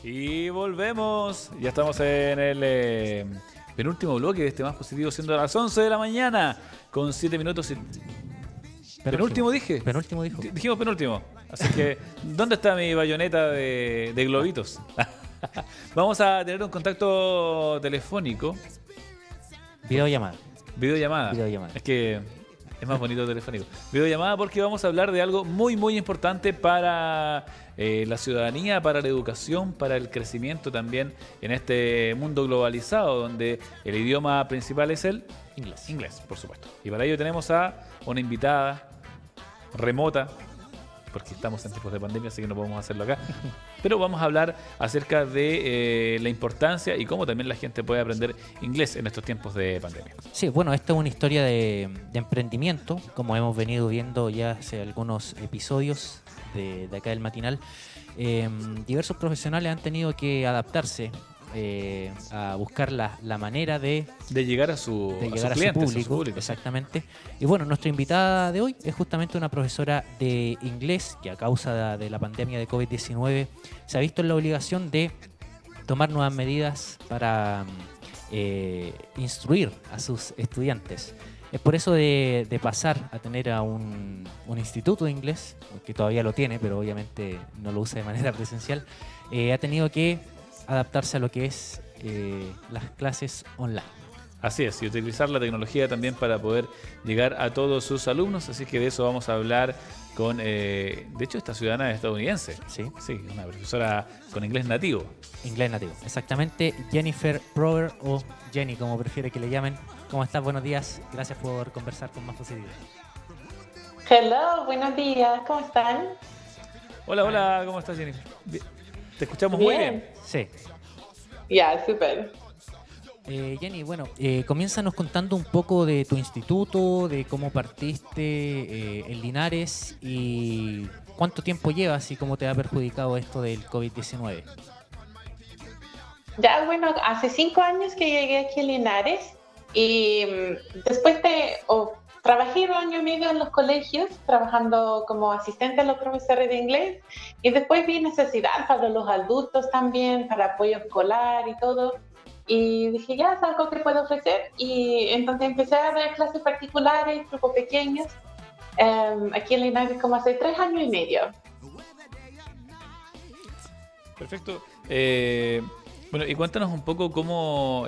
Y volvemos. Ya estamos en el penúltimo bloque de este Más Positivo, siendo las 11 de la mañana, con 7 minutos. ¿Penúltimo dije? Penúltimo dijo. Dijimos penúltimo. Así que, ¿dónde está mi bayoneta de globitos? Vamos a tener un contacto telefónico. Videollamada. Videollamada. Es que es más bonito telefónico. Videollamada porque vamos a hablar de algo muy, muy importante para la ciudadanía, para la educación, para el crecimiento también en este mundo globalizado, donde el idioma principal es el Inglés. inglés, por supuesto. Y para ello tenemos a una invitada remota, porque estamos en tiempos de pandemia, así que no podemos hacerlo acá. Pero vamos a hablar acerca de la importancia y cómo también la gente puede aprender inglés en estos tiempos de pandemia. Sí, bueno, esta es una historia de emprendimiento, como hemos venido viendo ya hace algunos episodios de acá del matinal. Diversos profesionales han tenido que adaptarse a buscar la manera de llegar a su público. Exactamente. Y bueno, nuestra invitada de hoy es justamente una profesora de inglés que a causa de la pandemia de COVID-19 se ha visto en la obligación de tomar nuevas medidas para instruir a sus estudiantes. Es por eso de pasar a tener a un instituto de inglés, que todavía lo tiene, pero obviamente no lo usa de manera presencial, ha tenido que adaptarse a lo que es las clases online. Así es, y utilizar la tecnología también para poder llegar a todos sus alumnos, así que de eso vamos a hablar con, de hecho, esta ciudadana estadounidense. Sí, una profesora con inglés nativo. Inglés nativo, exactamente. Jennifer Prover, o Jenny, como prefiere que le llamen. ¿Cómo estás? Buenos días. Gracias por conversar con Más Positivo. Hello, buenos días. ¿Cómo están? Hola, ¿cómo estás, Jennifer? ¿Te escuchamos muy bien? Sí. Ya, súper. Jenny, bueno, comiénzanos contando un poco de tu instituto, de cómo partiste en Linares y cuánto tiempo llevas y cómo te ha perjudicado esto del COVID-19. Ya, bueno, hace 5 años que llegué aquí a Linares y después trabajé 1 año y medio en los colegios, trabajando como asistente a los profesores de inglés, y después vi necesidad para los adultos también, para apoyo escolar y todo. Y dije, ya es algo que puedo ofrecer. Y entonces empecé a dar clases particulares, grupos pequeños, aquí en Linares como hace 3 años y medio. Perfecto. Bueno, y cuéntanos un poco cómo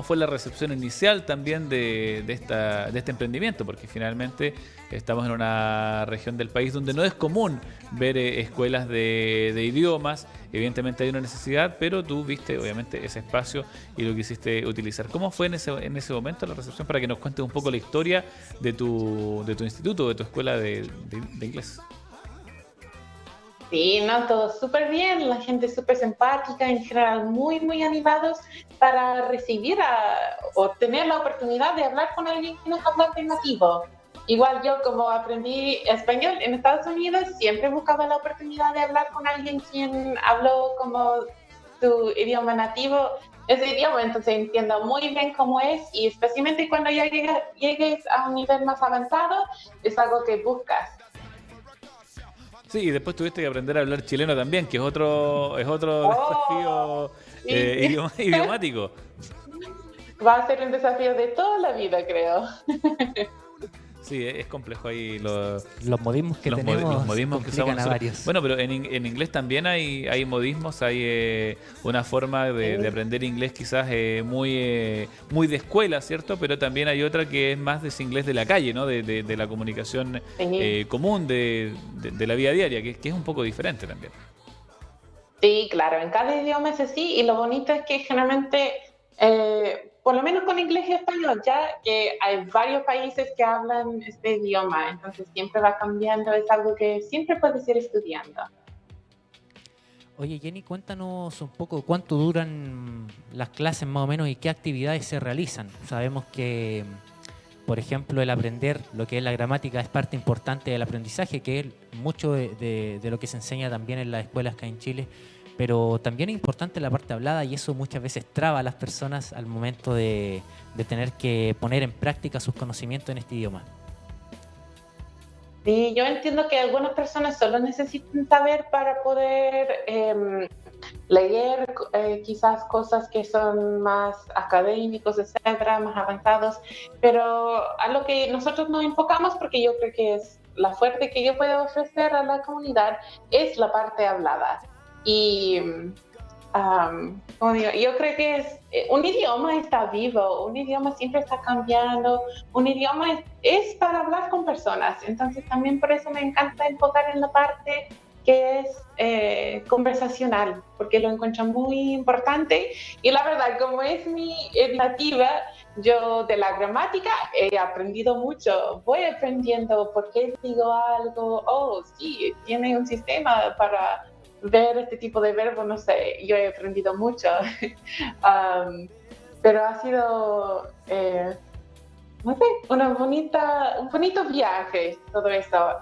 fue la recepción inicial también de este emprendimiento, porque finalmente estamos en una región del país donde no es común ver escuelas de idiomas. Evidentemente hay una necesidad, pero tú viste obviamente ese espacio y lo quisiste utilizar. ¿Cómo fue en ese momento la recepción, para que nos cuentes un poco la historia de tu instituto, de tu escuela de inglés? Sí, no, todo súper bien, la gente súper simpática, en general muy, muy animados para recibir o tener la oportunidad de hablar con alguien que no es hablante nativo. Igual yo, como aprendí español en Estados Unidos, siempre buscaba la oportunidad de hablar con alguien quien habló como su idioma nativo, ese idioma, entonces entiendo muy bien cómo es, y especialmente cuando ya llegues a un nivel más avanzado, es algo que buscas. Sí, y después tuviste que aprender a hablar chileno también, que es otro desafío idiomático. Va a ser un desafío de toda la vida, creo. Sí, es complejo ahí los modismos que tenemos, los modismos que usamos a varios. Bueno, pero en inglés también hay modismos, hay una forma de aprender inglés quizás muy de escuela, ¿cierto? Pero también hay otra que es más de ese inglés de la calle, ¿no? De la comunicación común, de la vida diaria, que es un poco diferente también. Sí, claro, en cada idioma es así, y lo bonito es que generalmente, por lo menos con inglés y español, ya que hay varios países que hablan este idioma, entonces siempre va cambiando, es algo que siempre puedes ir estudiando. Oye, Jenny, cuéntanos un poco cuánto duran las clases más o menos y qué actividades se realizan. Sabemos que, por ejemplo, el aprender lo que es la gramática es parte importante del aprendizaje, que es mucho de lo que se enseña también en las escuelas acá en Chile, pero también es importante la parte hablada, y eso muchas veces traba a las personas al momento de tener que poner en práctica sus conocimientos en este idioma. Sí, yo entiendo que algunas personas solo necesitan saber para poder leer quizás cosas que son más académicos, etcétera, más avanzados, pero a lo que nosotros nos enfocamos, porque yo creo que es la fuerte que yo puedo ofrecer a la comunidad, es la parte hablada. Y como digo, yo creo que un idioma está vivo, un idioma siempre está cambiando, un idioma es para hablar con personas, entonces también por eso me encanta enfocar en la parte que es conversacional, porque lo encuentro muy importante y la verdad, como es mi nativa, yo de la gramática he aprendido mucho, voy aprendiendo por qué digo algo, oh sí, tiene un sistema para ver este tipo de verbos, no sé, yo he aprendido mucho, pero ha sido, no sé, un bonito viaje todo esto.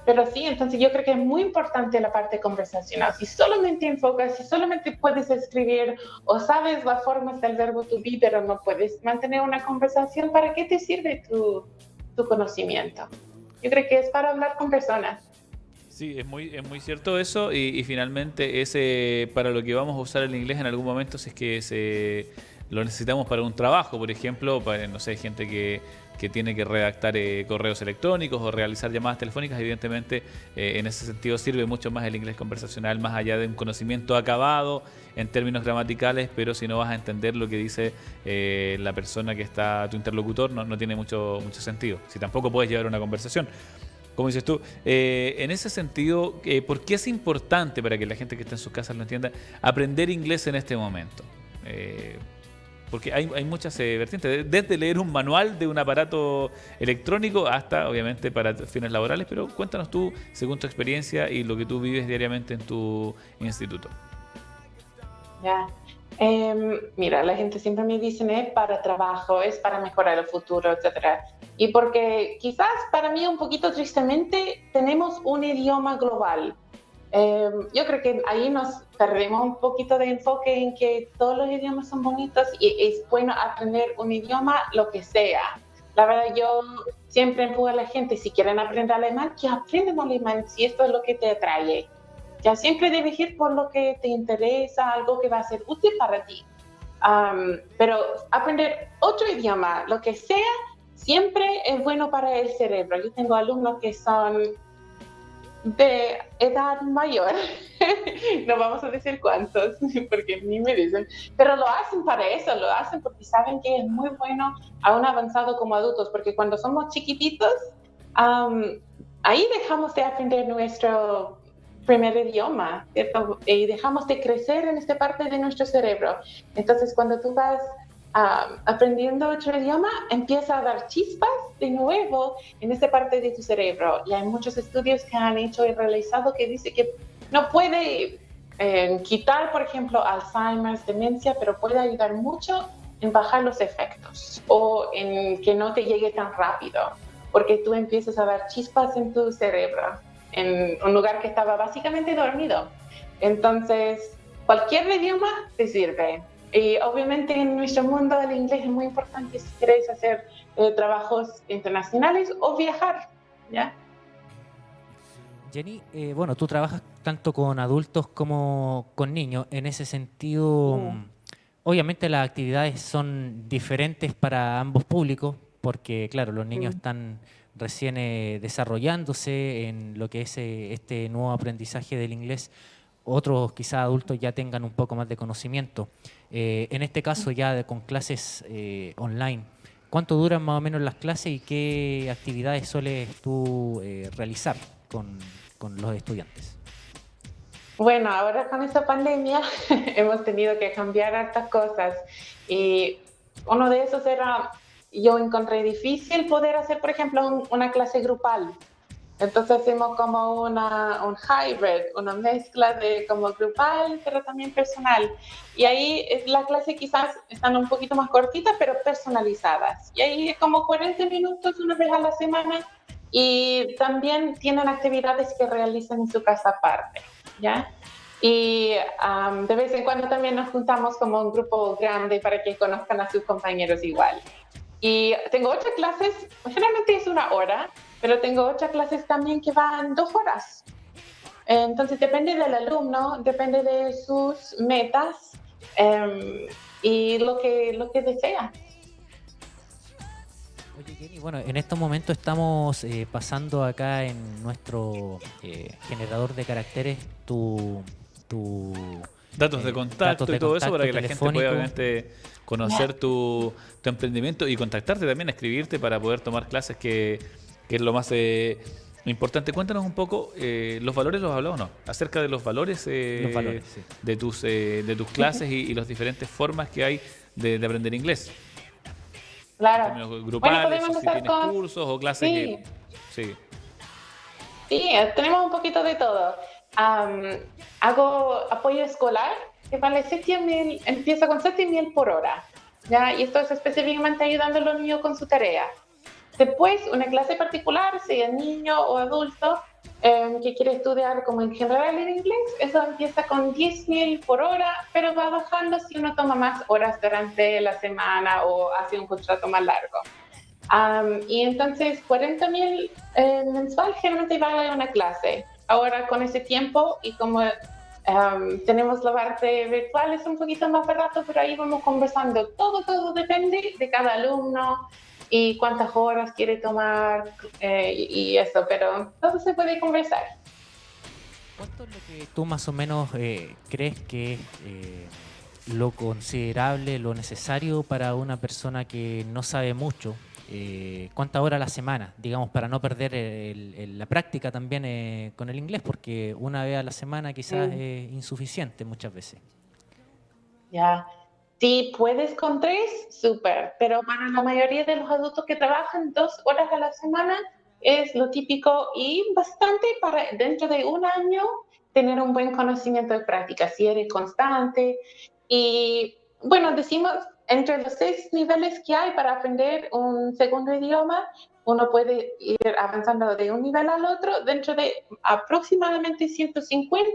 Pero sí, entonces yo creo que es muy importante la parte conversacional. Si solamente enfocas, si solamente puedes escribir o sabes las formas del verbo to be, pero no puedes mantener una conversación, ¿para qué te sirve tu conocimiento? Yo creo que es para hablar con personas. Sí, es muy cierto eso y finalmente ese para lo que vamos a usar el inglés en algún momento si es que lo necesitamos para un trabajo, por ejemplo, para, no sé, gente que tiene que redactar correos electrónicos o realizar llamadas telefónicas, evidentemente en ese sentido sirve mucho más el inglés conversacional, más allá de un conocimiento acabado en términos gramaticales, pero si no vas a entender lo que dice la persona que está, tu interlocutor, no tiene mucho sentido, si tampoco puedes llevar una conversación. Como dices tú, en ese sentido, ¿por qué es importante para que la gente que está en sus casas lo entienda aprender inglés en este momento? Porque hay muchas vertientes, desde leer un manual de un aparato electrónico hasta, obviamente, para fines laborales, pero cuéntanos tú, según tu experiencia y lo que tú vives diariamente en tu instituto. Ya. Mira, la gente siempre me dice, es para trabajo, es para mejorar el futuro, etcétera. Y porque quizás para mí un poquito tristemente tenemos un idioma global. Yo creo que ahí nos perdemos un poquito de enfoque en que todos los idiomas son bonitos y es bueno aprender un idioma, lo que sea. La verdad, yo siempre empujo a la gente, si quieren aprender alemán, que aprendan alemán, si esto es lo que te atrae. Ya siempre debes ir por lo que te interesa, algo que va a ser útil para ti. Pero aprender otro idioma, lo que sea, siempre es bueno para el cerebro. Yo tengo alumnos que son de edad mayor, no vamos a decir cuántos, porque ni me dicen, pero lo hacen para eso, lo hacen porque saben que es muy bueno aún avanzado como adultos, porque cuando somos chiquititos, ahí dejamos de aprender nuestro primer idioma, ¿cierto? Y dejamos de crecer en esta parte de nuestro cerebro. Entonces, cuando tú vas aprendiendo otro idioma, empieza a dar chispas de nuevo en esta parte de tu cerebro. Y hay muchos estudios que han hecho y realizado que dice que no puede quitar, por ejemplo, Alzheimer's, demencia, pero puede ayudar mucho en bajar los efectos o en que no te llegue tan rápido, porque tú empiezas a dar chispas en tu cerebro, en un lugar que estaba básicamente dormido. Entonces, cualquier idioma te sirve. Y obviamente en nuestro mundo el inglés es muy importante si quieres hacer trabajos internacionales o viajar, ¿ya? Jenny, bueno, tú trabajas tanto con adultos como con niños. En ese sentido, obviamente las actividades son diferentes para ambos públicos, porque claro, los niños están recién desarrollándose en lo que es este nuevo aprendizaje del inglés. Otros quizás adultos ya tengan un poco más de conocimiento. En este caso ya con clases online, ¿cuánto duran más o menos las clases y qué actividades sueles tú realizar con los estudiantes? Bueno, ahora con esta pandemia hemos tenido que cambiar hartas cosas y uno de esos era, yo encontré difícil poder hacer, por ejemplo, una clase grupal. Entonces hacemos como un hybrid, una mezcla de como grupal, pero también personal. Y ahí la clase quizás están un poquito más cortitas, pero personalizadas. Y ahí es como 40 minutos una vez a la semana. Y también tienen actividades que realizan en su casa aparte, ¿ya? Y de vez en cuando también nos juntamos como un grupo grande para que conozcan a sus compañeros igual. Y tengo otras clases, generalmente es 1 hora, pero tengo otras clases también que van 2 horas. Entonces depende del alumno, depende de sus metas y lo que desea. Oye, Jenny, bueno, en estos momentos estamos pasando acá en nuestro generador de caracteres tu Datos de contacto y todo eso para que la gente pueda telefónico. obviamente conocer tu emprendimiento y contactarte también, escribirte para poder tomar clases, que es lo más importante. Cuéntanos un poco, los valores los hablamos, ¿no? Acerca de los valores, Los valores, sí. de tus clases y las diferentes formas que hay de aprender inglés. Claro. Términos Bueno, grupales, podemos o si empezar tienes con... cursos o clases Sí. Sí. Sí, tenemos un poquito de todo. Hago apoyo escolar, que vale 7.000, empieza con 7.000 por hora, ¿ya? Y esto es específicamente ayudando a los niños con su tarea. Después, una clase particular, sea niño o adulto, que quiere estudiar como en general en inglés, eso empieza con 10.000 por hora, pero va bajando si uno toma más horas durante la semana o hace un contrato más largo. Y entonces 40.000 mensual generalmente vale una clase. Ahora con ese tiempo y como tenemos la parte virtual es un poquito más barato, pero ahí vamos conversando. Todo depende de cada alumno y cuántas horas quiere tomar y eso, pero todo se puede conversar. ¿Cuánto es lo que tú más o menos crees que es lo considerable, lo necesario para una persona que no sabe mucho? ¿Cuántas horas a la semana, digamos, para no perder la práctica también con el inglés? Porque una vez a la semana quizás es insuficiente muchas veces. Ya. Si puedes con 3, súper, pero para la mayoría de los adultos que trabajan 2 horas a la semana es lo típico y bastante para dentro de un año tener un buen conocimiento de práctica, si eres constante. Y bueno, decimos entre los 6 niveles que hay para aprender un segundo idioma, uno puede ir avanzando de un nivel al otro dentro de aproximadamente 150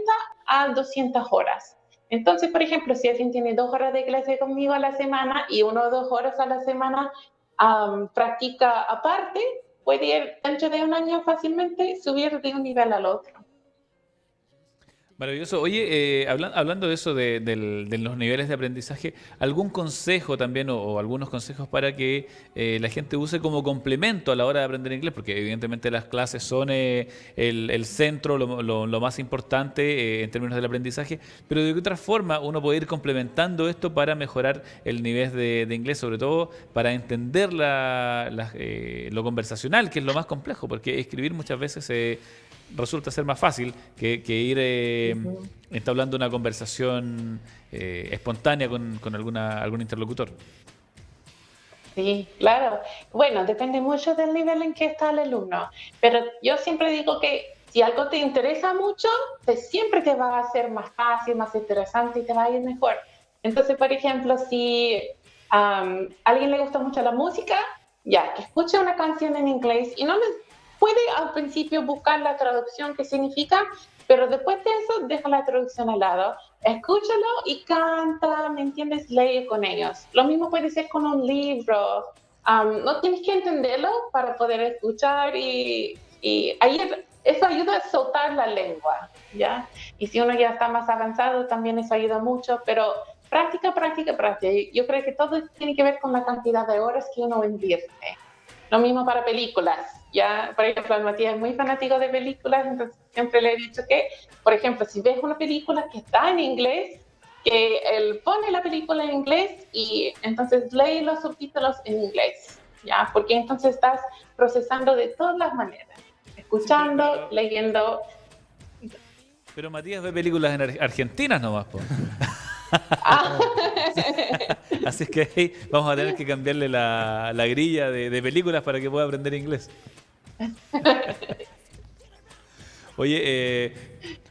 a 200 horas. Entonces, por ejemplo, si alguien tiene 2 horas de clase conmigo a la semana y 1 o 2 horas a la semana practica aparte, puede ir dentro de un año fácilmente subir de un nivel al otro. Maravilloso. Oye, hablando de eso, de los niveles de aprendizaje, ¿algún consejo también o algunos consejos para que la gente use como complemento a la hora de aprender inglés? Porque evidentemente las clases son el centro, lo más importante en términos del aprendizaje, pero de qué otra forma uno puede ir complementando esto para mejorar el nivel de inglés, sobre todo para entender lo conversacional, que es lo más complejo, porque escribir muchas veces resulta ser más fácil que ir entablando una conversación espontánea con algún interlocutor. Sí, claro. Bueno, depende mucho del nivel en que está el alumno, pero yo siempre digo que si algo te interesa mucho, siempre te va a hacer más fácil, más interesante y te va a ir mejor. Entonces, por ejemplo, si a alguien le gusta mucho la música, ya, que escuche una canción en inglés y no les puede al principio buscar la traducción que significa, pero después de eso deja la traducción al lado, escúchalo y canta, ¿me entiendes? Lee con ellos. Lo mismo puede ser con un libro. No tienes que entenderlo para poder escuchar y ahí eso ayuda a soltar la lengua, ¿ya? Y si uno ya está más avanzado, también eso ayuda mucho, pero práctica. Yo creo que todo tiene que ver con la cantidad de horas que uno invierte. Lo mismo para películas, ¿ya? Por ejemplo, Matías es muy fanático de películas, entonces siempre le he dicho que, por ejemplo, si ves una película que está en inglés, que él pone la película en inglés y entonces lee los subtítulos en inglés, ¿ya? Porque entonces estás procesando de todas las maneras, escuchando, Sí, pero leyendo. Pero Matías ve películas en argentinas nomás, po. Ah. Así es que ahí vamos a tener que cambiarle la grilla de películas para que pueda aprender inglés. Oye,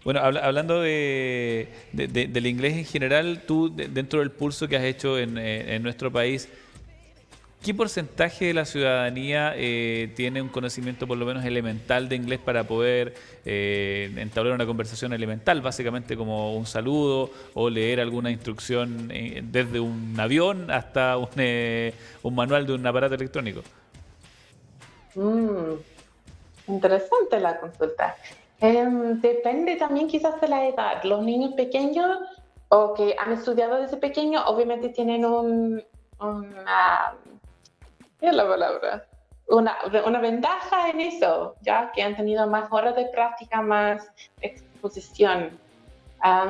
bueno, hablando del inglés en general, tú dentro del pulso que has hecho en nuestro país, ¿qué porcentaje de la ciudadanía tiene un conocimiento por lo menos elemental de inglés para poder entablar una conversación elemental, básicamente como un saludo o leer alguna instrucción desde un avión hasta un manual de un aparato electrónico? Interesante la consulta. Depende también quizás de la edad. Los niños pequeños o que han estudiado desde pequeños obviamente tienen una, ¿qué es la palabra? Una ventaja en eso, ya que han tenido más horas de práctica, más exposición.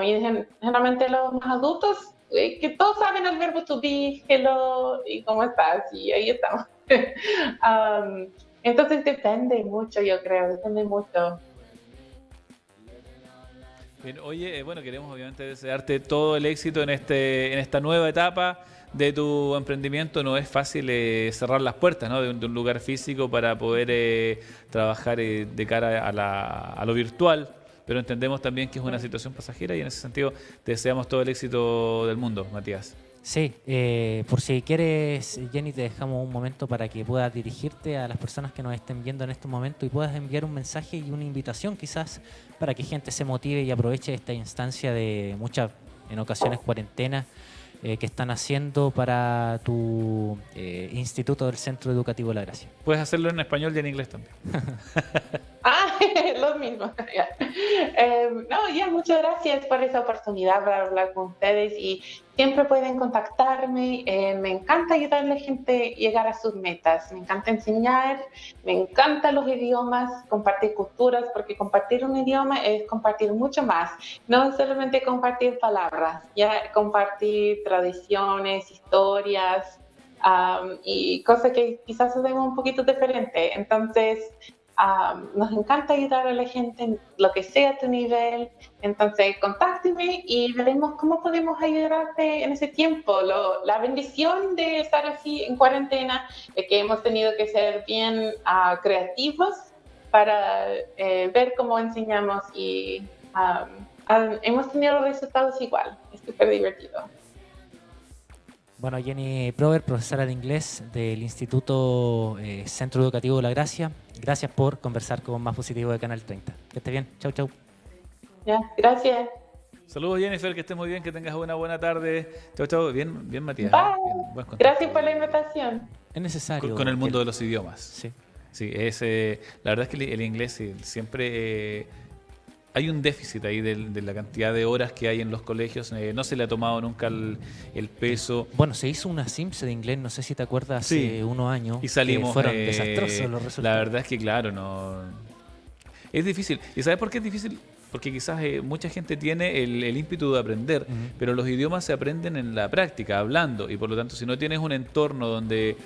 Y generalmente los más adultos, que todos saben el verbo to be, hello, y cómo estás, y ahí estamos. Entonces depende mucho, yo creo, depende mucho. Bien, oye, bueno, queremos obviamente desearte todo el éxito en esta nueva etapa de tu emprendimiento. No es fácil cerrar las puertas, ¿no? de un lugar físico para poder trabajar de cara a lo virtual, pero entendemos también que es una situación pasajera y en ese sentido te deseamos todo el éxito del mundo, Matías. Sí, por si quieres, Jenny, te dejamos un momento para que puedas dirigirte a las personas que nos estén viendo en este momento y puedas enviar un mensaje y una invitación quizás para que gente se motive y aproveche esta instancia de muchas, en ocasiones, cuarentenas que están haciendo para tu instituto del Centro Educativo La Gracia. Puedes hacerlo en español y en inglés también. Lo mismo. Muchas gracias por esa oportunidad para hablar con ustedes y siempre pueden contactarme. Me encanta ayudarle a la gente a llegar a sus metas. Me encanta enseñar, me encantan los idiomas, compartir culturas, porque compartir un idioma es compartir mucho más. No es solamente compartir palabras, ya compartir tradiciones, historias y cosas que quizás hacemos un poquito diferente. Entonces, nos encanta ayudar a la gente en lo que sea a tu nivel. Entonces, contácteme y veremos cómo podemos ayudarte en ese tiempo. La bendición de estar así en cuarentena es que hemos tenido que ser bien creativos para ver cómo enseñamos y hemos tenido los resultados igual. Es súper divertido. Bueno, Jenny Prover, profesora de inglés del Instituto Centro Educativo La Gracia, gracias por conversar con Más Positivo de Canal 30. Que esté bien. Chau, chau. Ya, gracias. Saludos, Jennifer, que estés muy bien, que tengas una buena tarde. Chau, chau. Bien, bien, Matías. Bye. Bien, buen contacto. Gracias por la invitación. Es necesario. Con el mundo de los idiomas. Sí. Sí, la verdad es que el inglés siempre... hay un déficit ahí de la cantidad de horas que hay en los colegios. No se le ha tomado nunca el peso. Bueno, se hizo una Sims de inglés, no sé si te acuerdas, hace unos años. Y salimos. Fueron desastrosos los resultados. La verdad es que, claro, no. Es difícil. ¿Y sabes por qué es difícil? Porque quizás mucha gente tiene el ímpetu de aprender, pero los idiomas se aprenden en la práctica, hablando. Y por lo tanto, si no tienes un entorno donde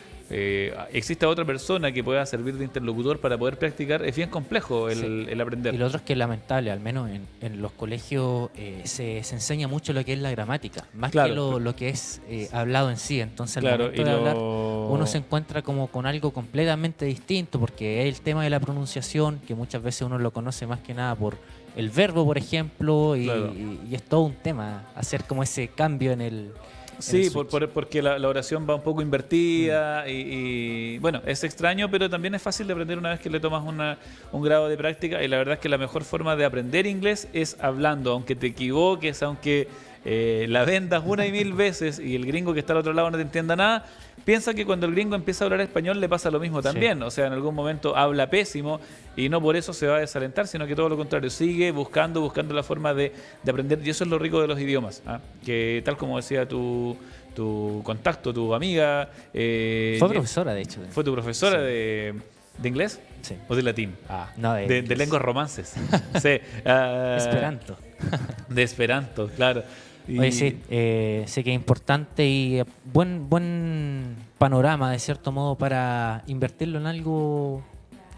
exista otra persona que pueda servir de interlocutor para poder practicar, es bien complejo el aprender. Y lo otro es que es lamentable, al menos en los colegios se enseña mucho lo que es la gramática, más que lo que es hablado en sí. Entonces, al momento de hablar, uno se encuentra como con algo completamente distinto, porque es el tema de la pronunciación, que muchas veces uno lo conoce más que nada por el verbo, por ejemplo, y es todo un tema, hacer como ese cambio en el... Sí, porque la oración va un poco invertida y bueno, es extraño, pero también es fácil de aprender una vez que le tomas un grado de práctica, y la verdad es que la mejor forma de aprender inglés es hablando, aunque te equivoques, aunque la vendas una y mil veces y el gringo que está al otro lado no te entienda nada. Piensa que cuando el gringo empieza a hablar español le pasa lo mismo también. O sea, en algún momento habla pésimo y no por eso se va a desalentar, sino que todo lo contrario, sigue buscando la forma de aprender. Y eso es lo rico de los idiomas, que tal como decía tu contacto, tu amiga... fue profesora, de hecho. ¿Fue tu profesora de inglés? Sí. ¿O de latín? No, de lenguas romances. Sí. Esperanto. De Esperanto, claro. Oye, sí, sé que es importante y buen panorama, de cierto modo, para invertirlo en algo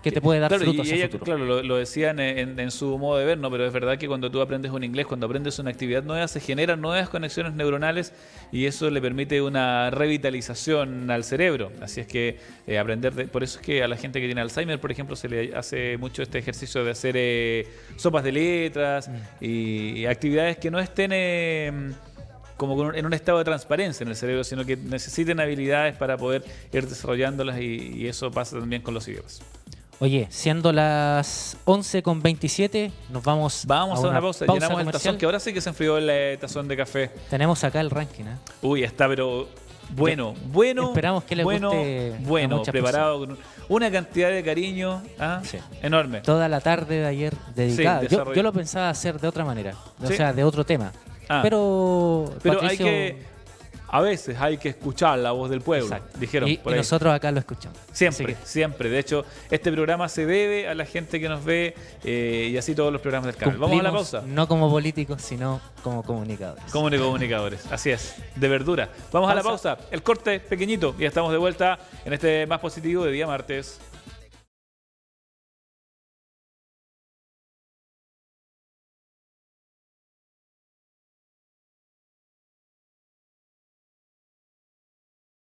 que te puede dar frutos y ella, futuro. Claro, lo decían en su modo de ver, ¿no? Pero es verdad que cuando tú aprendes un inglés, cuando aprendes una actividad nueva, se generan nuevas conexiones neuronales y eso le permite una revitalización al cerebro. Así es que por eso es que a la gente que tiene Alzheimer, por ejemplo, se le hace mucho este ejercicio de hacer sopas de letras y actividades que no estén... como en un estado de transparencia en el cerebro, sino que necesiten habilidades para poder ir desarrollándolas y eso pasa también con los idiomas. Oye, siendo las 11:27, nos vamos a una pausa. Llenamos comercial. El tazón, que ahora sí que se enfrió el tazón de café. Tenemos acá el ranking, Uy, está, pero Bueno. Esperamos que les guste a Bueno, muchas preparado con una cantidad de cariño Sí. enorme. Toda la tarde de ayer dedicada. Sí, Yo lo pensaba hacer de otra manera, Sí. o sea, de otro tema. Ah. Pero Patricio, a veces hay que escuchar la voz del pueblo, exacto. dijeron Y por ahí. nosotros acá lo escuchamos. Siempre, Así que siempre. De hecho, este programa se debe a la gente que nos ve y así todos los programas del canal. Vamos a la cumplimos, pausa. no como políticos, sino como comunicadores. Comunicadores, así es, de verdura. Vamos a la pausa, el corte pequeñito y ya estamos de vuelta en este Más Positivo de día martes.